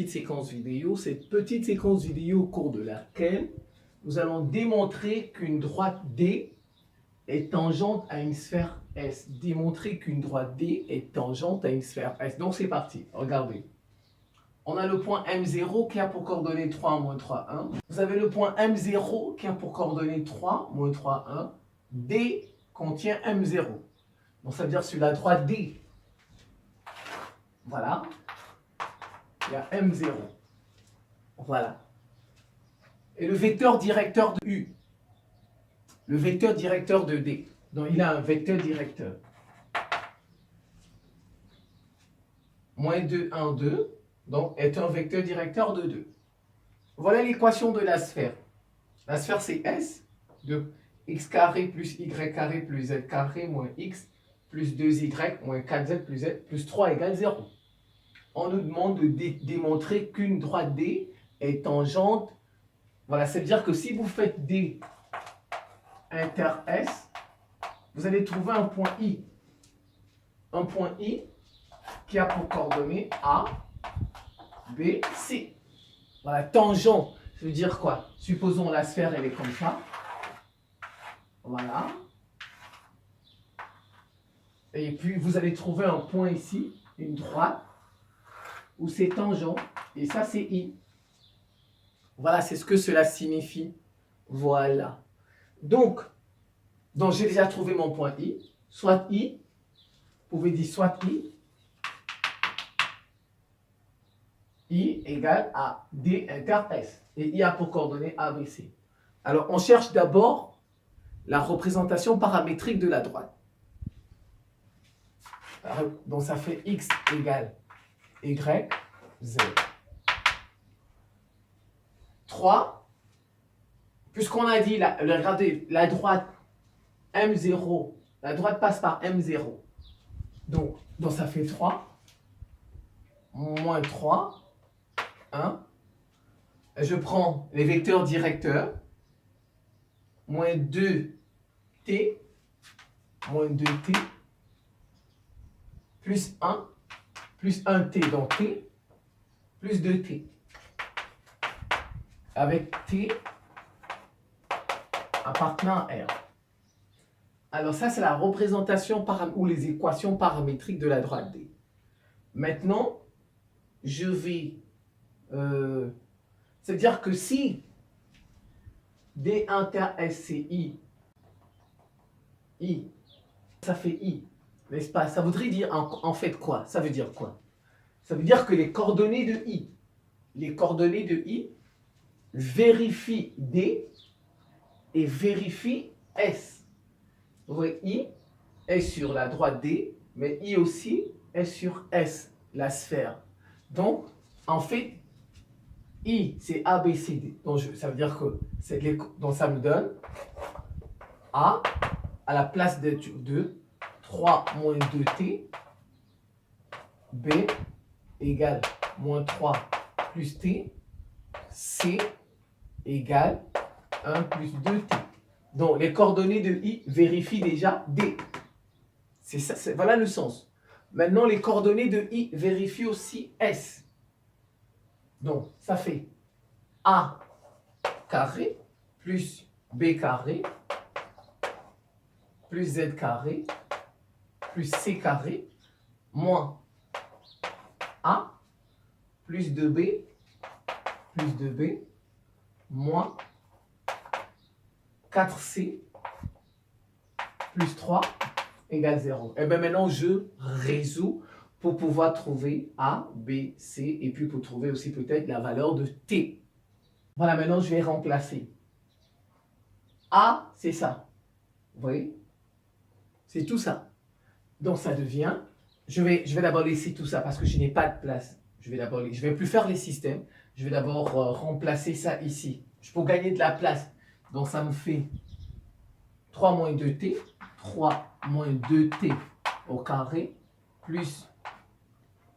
petite séquence vidéo. Cette petite séquence vidéo au cours de laquelle nous allons démontrer qu'une droite D est tangente à une sphère S. Démontrer qu'une droite D est tangente à une sphère S. Donc c'est parti, regardez. On a le point M0 qui a pour coordonnées 3, moins 3, 1. Vous avez le point M0 qui a pour coordonnées 3, moins 3, 1. D contient M0. Donc ça veut dire sur la droite D. Voilà. Il y a M0. Voilà. Et le vecteur directeur de U. Le vecteur directeur de D. Donc il a un vecteur directeur. Moins 2, 1, 2. Donc est un vecteur directeur de 2. Voilà l'équation de la sphère. La sphère c'est S de x carré plus y carré plus z carré moins x plus 2y moins 4z plus z plus 3 égale 0. On nous demande de démontrer qu'une droite D est tangente. Voilà, ça veut dire que si vous faites D inter S, vous allez trouver un point I. Un point I qui a pour coordonnées A, B, C. Voilà, tangent, ça veut dire quoi? Supposons la sphère, elle est comme ça. Voilà. Et puis, vous allez trouver un point ici, une droite, où c'est tangent, et ça, c'est I. Voilà, c'est ce que cela signifie. Voilà. Donc j'ai déjà trouvé mon point I. Soit I, vous pouvez dire soit I égale à D inter S. Et I a pour coordonnées A, B, C. Alors, on cherche d'abord la représentation paramétrique de la droite. Donc, ça fait X égale Y, Z. 3. Puisqu'on a dit, regardez, la droite M0, la droite passe par M0. Donc ça fait 3. Moins 3. 1. Je prends les vecteurs directeurs. Moins 2t. Moins 2t. Plus 1. Plus 1t dans t. Plus 2t. Avec t appartenant à R. Alors ça, c'est la représentation ou les équations paramétriques de la droite D. Maintenant, je vais... c'est-à-dire que si D inter S c'est I, ça fait I, n'est-ce pas? Ça voudrait dire en fait quoi? Ça veut dire quoi? Ça veut dire que les coordonnées de I vérifient D et vérifient S. Vous voyez, I est sur la droite D, mais I aussi est sur S, la sphère. Donc, en fait, I, c'est A, B, C, D. Donc, ça veut dire que donc ça me donne A à la place de 2, 3 moins 2t, B égale moins 3 plus t, C égale 1 plus 2t. Donc, les coordonnées de I vérifient déjà D. C'est ça, voilà le sens. Maintenant, les coordonnées de I vérifient aussi S. Donc, ça fait A carré plus B carré plus Z carré plus C carré moins A plus 2B moins 4C plus 3 égale 0. Et bien maintenant, je résous pour pouvoir trouver A, B, C, et puis pour trouver aussi peut-être la valeur de T. Voilà, maintenant je vais remplacer. A, c'est ça. Vous voyez? C'est tout ça. Donc ça devient, je vais d'abord laisser tout ça parce que je n'ai pas de place. Je vais plus faire les systèmes. Je vais d'abord remplacer ça ici. Pour gagner de la place. Donc ça me fait 3 moins 2t. 3 moins 2t au carré plus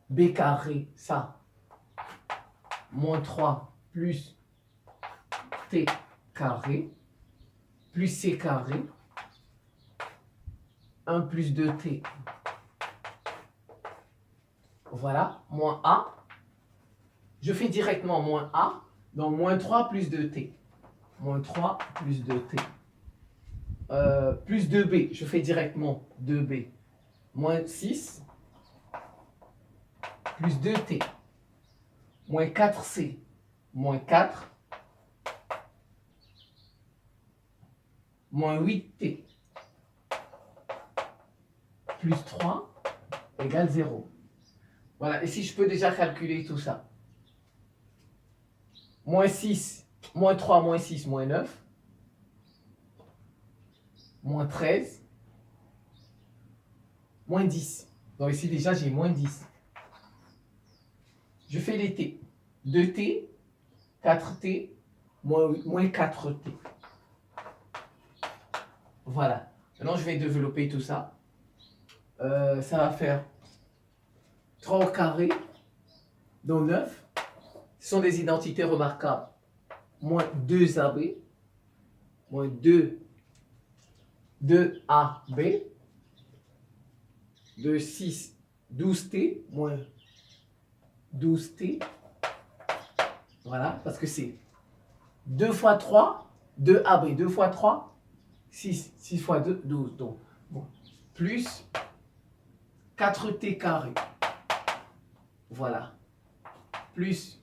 b carré, ça, moins 3 plus t carré plus c carré, 1 plus 2t, voilà, moins a. je fais directement moins A, donc moins 3 plus 2t. Moins 3 plus 2t. Plus 2b, je fais directement 2b. Moins 6 plus 2t. Moins 4c. Moins 4. Moins 8t. Plus 3 égale 0. Voilà, et si je peux déjà calculer tout ça. Moins 6, moins 3, moins 6, moins 9. Moins 13. Moins 10. Donc ici déjà j'ai moins 10. Je fais les t. 2t, 4t, moins 4t. Voilà. Maintenant je vais développer tout ça. Ça va faire 3 au carré, donc 9. Ce sont des identités remarquables. Moins 2ab, moins 2ab, de 6, 12t, moins 12t. Voilà, parce que c'est 2 fois 3, 2ab, 2 fois 3, 6, 6 fois 2, 12. Donc, bon, plus 4t carré. Voilà. Plus,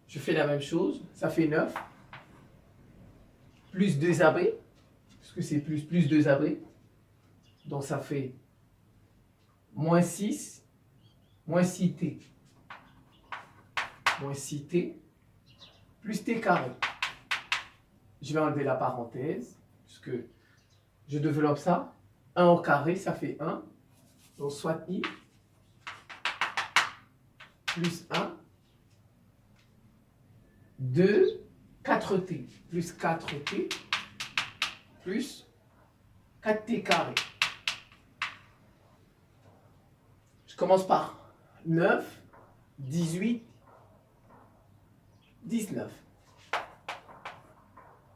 je fais la même chose, ça fait 9. Plus 2ab, parce que c'est plus 2ab. Donc ça fait moins 6, moins 6t. Moins 6t, plus t carré. Je vais enlever la parenthèse, puisque je développe ça. 1 au carré, ça fait 1. Donc soit i, plus 1, 2, 4t, plus 4t, plus 4t carré. Je commence par 9, 18, 19.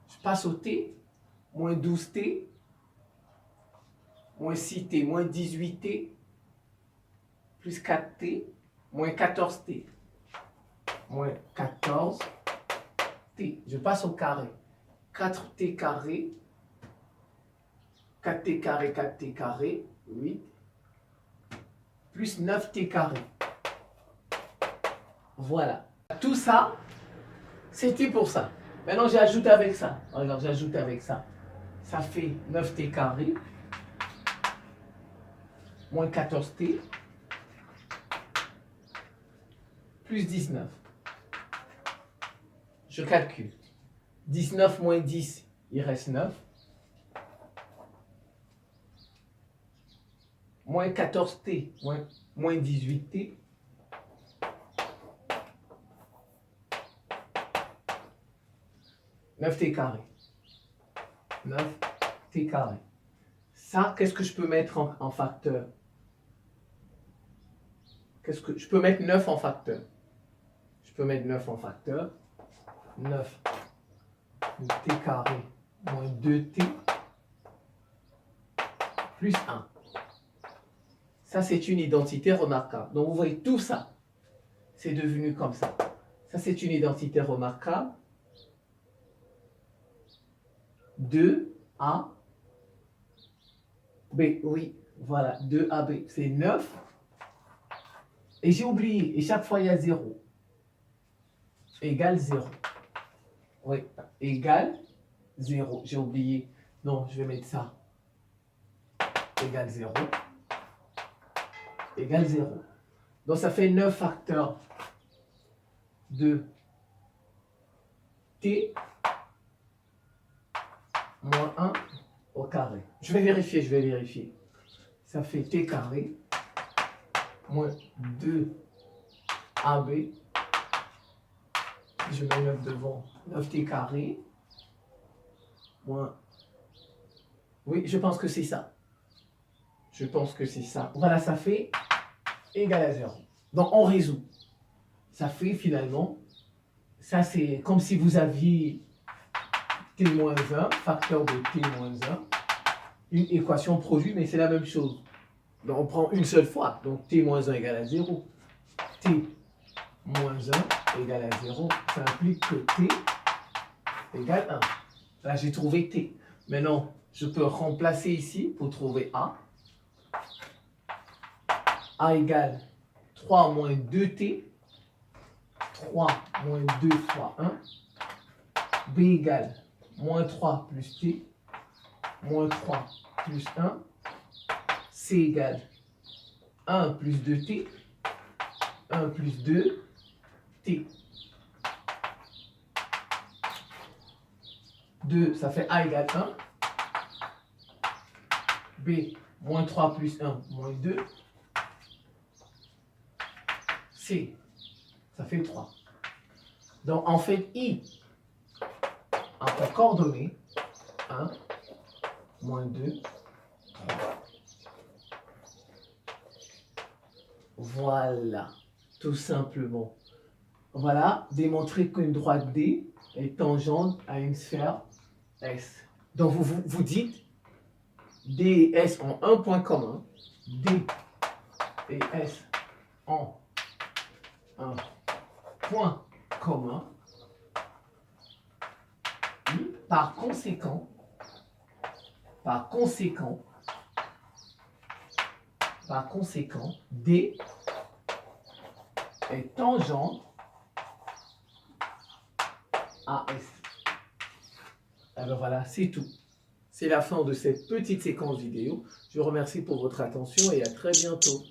Je passe au t, moins 12t, moins 6t, moins 18t, plus 4t, moins 14t, moins 14t. Je passe au carré. 4t carré, 4t carré, 4t carré, 8, plus 9t carré. Voilà. Tout ça, c'était pour ça. Maintenant, j'ajoute avec ça. Regarde, j'ajoute avec ça. Ça fait 9t carré, moins 14t, plus 19. Je calcule. 19 moins 10, il reste 9. Moins 14t, moins 18t. « 9t carré. 9t carré. Ça, qu'est-ce que je peux mettre en facteur? Je peux mettre 9 en facteur. Je peux mettre 9 en facteur. 9 t carré moins 2t plus 1. Ça, c'est une identité remarquable. Donc, vous voyez, tout ça, c'est devenu comme ça. Ça, c'est une identité remarquable. 2A, B, oui, voilà, 2AB, c'est 9. Et j'ai oublié, et chaque fois, il y a 0. Égale 0. Oui, égale 0. J'ai oublié. Non, je vais mettre ça. Égale 0. Égale 0. Donc, ça fait 9 facteurs de t moins 1 au carré. Je vais vérifier. Ça fait t carré moins 2ab. Je mets 9 devant. 9t carré moins... Oui, je pense que c'est ça. Voilà, ça fait égal à 0. Donc, on résout. Ça fait finalement... Ça, c'est comme si vous aviez t-1, facteur de t-1, une équation produit, mais c'est la même chose. Donc, on prend une seule fois. Donc, t-1 égale à 0. T moins 1 égale à 0, ça implique que t égale 1. Là, j'ai trouvé t. Maintenant, je peux remplacer ici pour trouver a. A égale 3 moins 2t. 3 moins 2 fois 1. B égale moins 3 plus t. Moins 3 plus 1. C égale 1 plus 2t. 1 plus 2, t. 2, ça fait a égale 1. B, moins 3 plus 1, moins 2. C, ça fait 3. Donc, en fait, I, en coordonnées, 1, moins 2, 3. Voilà, tout simplement. Voilà, démontrer qu'une droite D est tangente à une sphère S. Donc, vous dites D et S ont un point commun. D et S ont un point commun. Par conséquent, D est tangente à S. Alors voilà, c'est tout. C'est la fin de cette petite séquence vidéo. Je vous remercie pour votre attention et à très bientôt.